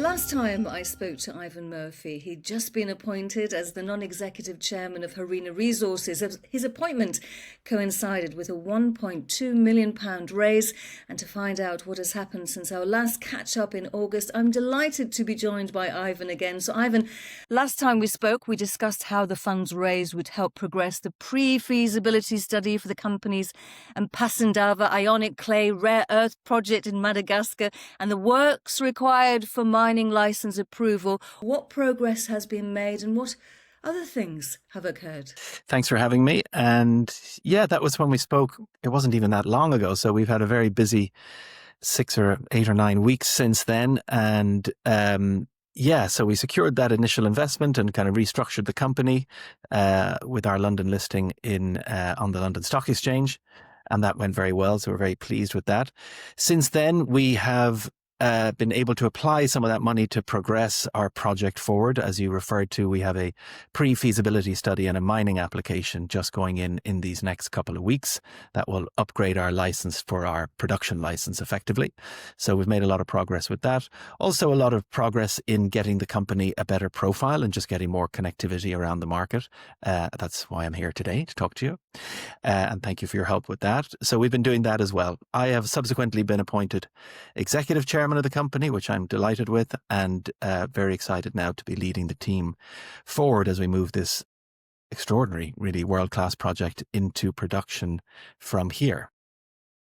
Last time I spoke to Ivan Murphy, he'd just been appointed as the non-executive chairman of Harena Resources. His appointment coincided with a £1.2 million raise. And to find out what has happened since our last catch-up in August, I'm delighted to be joined by Ivan again. So Ivan, last time we spoke, we discussed how the funds raised would help progress the pre-feasibility study for the company's Passandava ionic clay rare earth project in Madagascar and the works required for mining license approval. What progress has been made and what other things have occurred? Thanks for having me. And yeah, that was when we spoke. It wasn't even that long ago. So we've had a very busy 6 or 8 or 9 weeks since then. And so we secured that initial investment and kind of restructured the company with our London listing on the London Stock Exchange. And that went very well. So we're very pleased with that. Since then, we have been able to apply some of that money to progress our project forward. As you referred to, we have a pre-feasibility study and a mining application just going in these next couple of weeks that will upgrade our license for our production license effectively. So we've made a lot of progress with that. Also a lot of progress in getting the company a better profile and just getting more connectivity around the market. That's why I'm here today, to talk to you. And thank you for your help with that. So we've been doing that as well. I have subsequently been appointed executive chairman of the company, which I'm delighted with, and very excited now to be leading the team forward as we move this extraordinary, really world-class project into production from here.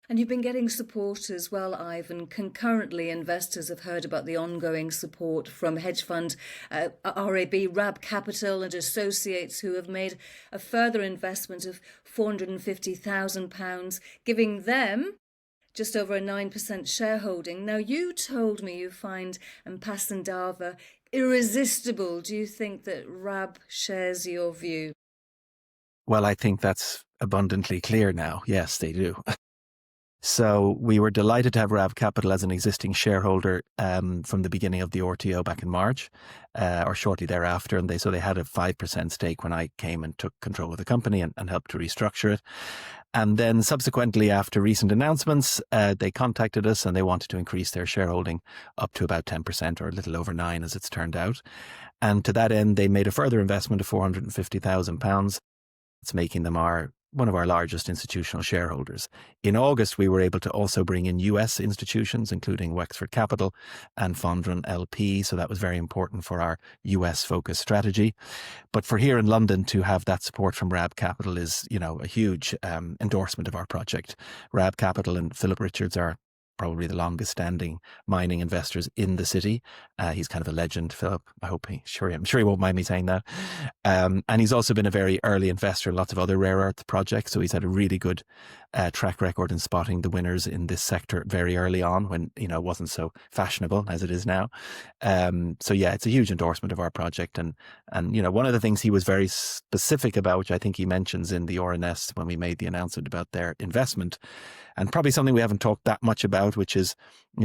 And you've been getting support as well, Ivan. Concurrently, investors have heard about the ongoing support from hedge fund RAB Capital and associates, who have made a further investment of £450,000, giving them just over a 9% shareholding. Now, you told me you find Passandava irresistible. Do you think that RAB shares your view? Well, I think that's abundantly clear now. Yes, they do. So we were delighted to have RAB Capital as an existing shareholder from the beginning of the RTO back in March or shortly thereafter. And they had a 5% stake when I came and took control of the company and helped to restructure it. And then subsequently, after recent announcements, they contacted us and they wanted to increase their shareholding up to about 10% or a little over 9%, as it's turned out. And to that end, they made a further investment of £450,000. It's making them one of our largest institutional shareholders. In August, we were able to also bring in US institutions, including Wexford Capital and Fondren LP. So that was very important for our US-focused strategy. But for here in London, to have that support from RAB Capital is, a huge endorsement of our project. RAB Capital and Philip Richards are probably the longest standing mining investors in the city. He's kind of a legend, Philip. I'm sure he won't mind me saying that. And he's also been a very early investor in lots of other rare earth projects. So he's had a really good track record in spotting the winners in this sector very early on when, it wasn't so fashionable as it is now. So yeah, it's a huge endorsement of our project. And one of the things he was very specific about, which I think he mentions in the RNS when we made the announcement about their investment, and probably something we haven't talked that much about, which is,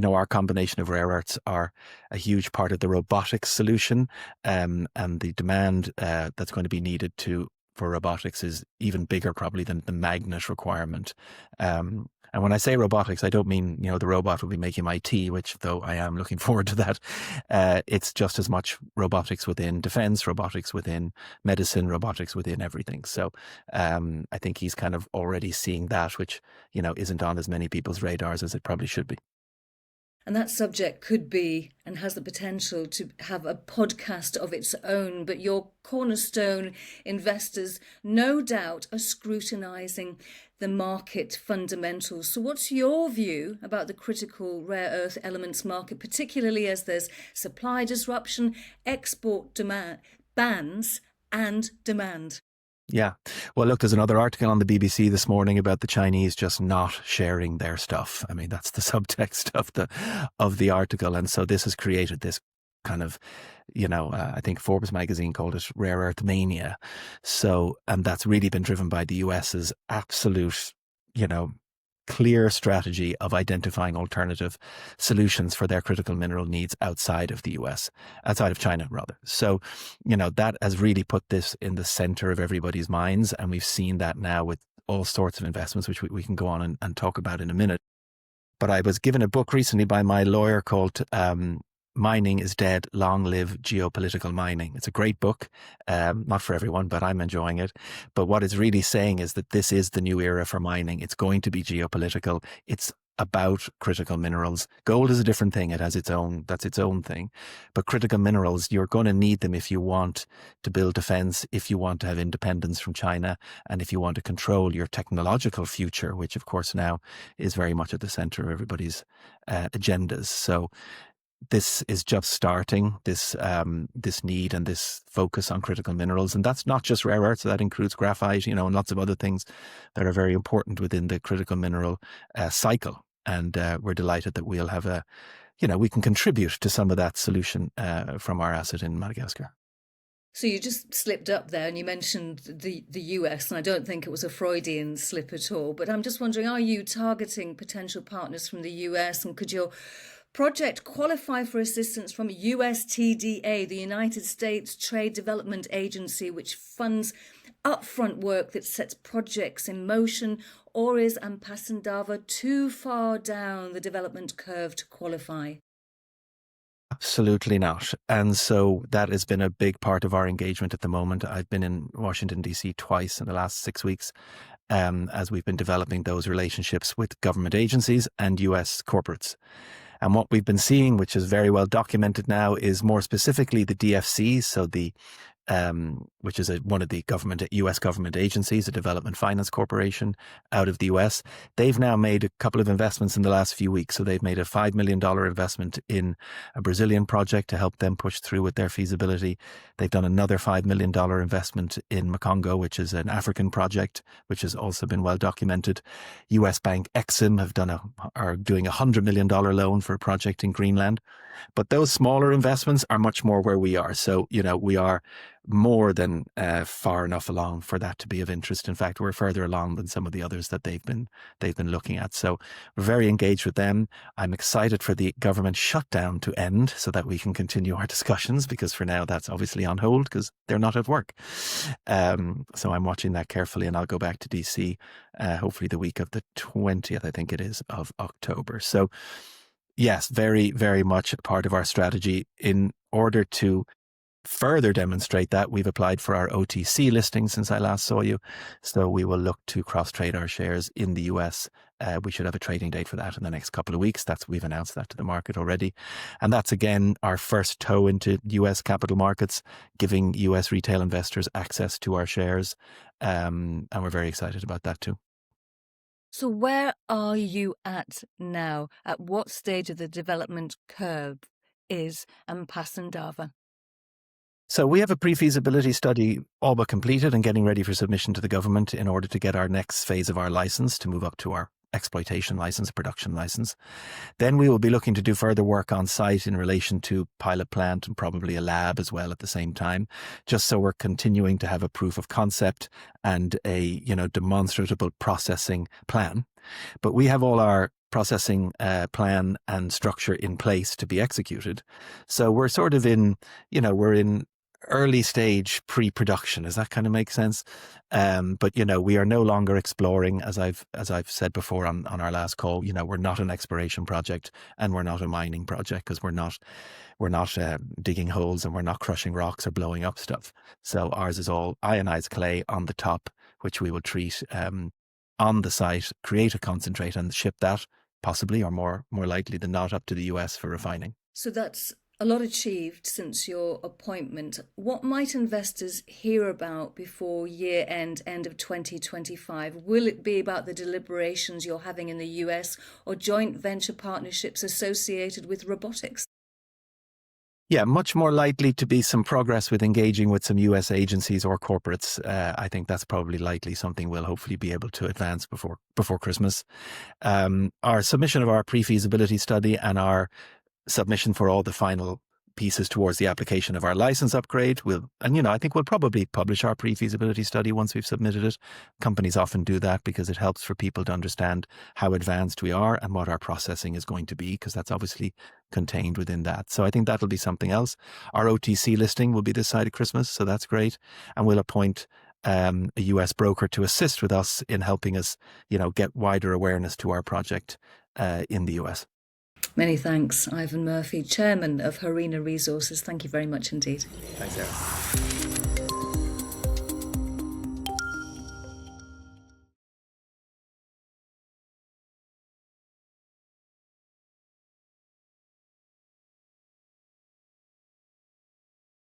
our combination of rare earths are a huge part of the robotics solution, and the demand that's going to be needed for robotics is even bigger probably than the magnet requirement. And when I say robotics, I don't mean, the robot will be making my tea, which though I am looking forward to that. It's just as much robotics within defense, robotics within medicine, robotics within everything. So I think he's kind of already seeing that, which, isn't on as many people's radars as it probably should be. And that subject could be and has the potential to have a podcast of its own. But your cornerstone investors, no doubt, are scrutinising the market fundamentals. So what's your view about the critical rare earth elements market, particularly as there's supply disruption, export demand, bans and demand? Yeah. Well, look, there's another article on the BBC this morning about the Chinese just not sharing their stuff. I mean, that's the subtext of the article. And so this has created this kind of, I think Forbes magazine called it rare earth mania. So, and that's really been driven by the US's absolute, clear strategy of identifying alternative solutions for their critical mineral needs outside of China rather. So, that has really put this in the center of everybody's minds. And we've seen that now with all sorts of investments, which we can go on and talk about in a minute. But I was given a book recently by my lawyer called Mining is Dead, Long Live Geopolitical Mining. It's a great book, not for everyone, but I'm enjoying it. But what it's really saying is that this is the new era for mining. It's going to be geopolitical. It's about critical minerals. Gold is a different thing. It has that's its own thing. But critical minerals, you're going to need them if you want to build defense, if you want to have independence from China, and if you want to control your technological future, which of course now is very much at the center of everybody's agendas. So this is just starting, this need and this focus on critical minerals. And that's not just rare earths, that includes graphite, and lots of other things that are very important within the critical mineral cycle. And we're delighted that we'll have we can contribute to some of that solution from our asset in Madagascar. So you just slipped up there and you mentioned the US, and I don't think it was a Freudian slip at all. But I'm just wondering, are you targeting potential partners from the US, and could your project qualify for assistance from USTDA, the United States Trade Development Agency, which funds upfront work that sets projects in motion, or is Ampasandava too far down the development curve to qualify? Absolutely not. And so that has been a big part of our engagement at the moment. I've been in Washington, D.C. twice in the last 6 weeks as we've been developing those relationships with government agencies and US corporates. And what we've been seeing, which is very well documented now, is more specifically the DFC, so which is one of the US government agencies, a development finance corporation out of the US. They've now made a couple of investments in the last few weeks. So they've made a $5 million investment in a Brazilian project to help them push through with their feasibility. They've done another $5 million investment in Makongo, which is an African project, which has also been well documented. US Bank EXIM are doing a $100 million loan for a project in Greenland. But those smaller investments are much more where we are. So, we are more than far enough along for that to be of interest. In fact, we're further along than some of the others that they've been looking at. So we're very engaged with them. I'm excited for the government shutdown to end so that we can continue our discussions, because for now that's obviously on hold because they're not at work. So I'm watching that carefully, and I'll go back to DC hopefully the week of the 20th, I think it is, of October. So yes, very, very much a part of our strategy. In order to further demonstrate that, we've applied for our OTC listing since I last saw you. So we will look to cross-trade our shares in the US. We should have a trading date for that in the next couple of weeks. We've announced that to the market already. And that's, again, our first toe into US capital markets, giving US retail investors access to our shares. And we're very excited about that too. So where are you at now? At what stage of the development curve is Ampasandava? So we have a pre-feasibility study all but completed and getting ready for submission to the government in order to get our next phase of our license to move up to our exploitation license, production license. Then we will be looking to do further work on site in relation to pilot plant and probably a lab as well at the same time, just so we're continuing to have a proof of concept and a demonstrable processing plan. But we have all our processing plan and structure in place to be executed. So we're sort of we're in early stage pre-production. Does that kind of make sense? But we are no longer exploring, as I've said before on our last call. We're not an exploration project and we're not a mining project, because we're not digging holes and we're not crushing rocks or blowing up stuff. So ours is all ionized clay on the top, which we will treat on the site, create a concentrate and ship that, possibly, or more likely than not, up to the US for refining. So that's a lot achieved since your appointment. What might investors hear about before year end of 2025? Will it be about the deliberations you're having in the US or joint venture partnerships associated with robotics? Yeah, much more likely to be some progress with engaging with some US agencies or corporates. I think that's probably likely something we'll hopefully be able to advance before Christmas. Our submission of our pre-feasibility study and our submission for all the final pieces towards the application of our license upgrade. I think we'll probably publish our pre-feasibility study once we've submitted it. Companies often do that because it helps for people to understand how advanced we are and what our processing is going to be, because that's obviously contained within that. So I think that'll be something else. Our OTC listing will be this side of Christmas, so that's great. And we'll appoint a US broker to assist with us in helping us, get wider awareness to our project in the US. Many thanks, Ivan Murphy, Chairman of Harena Resources. Thank you very much indeed. Thanks, Sarah.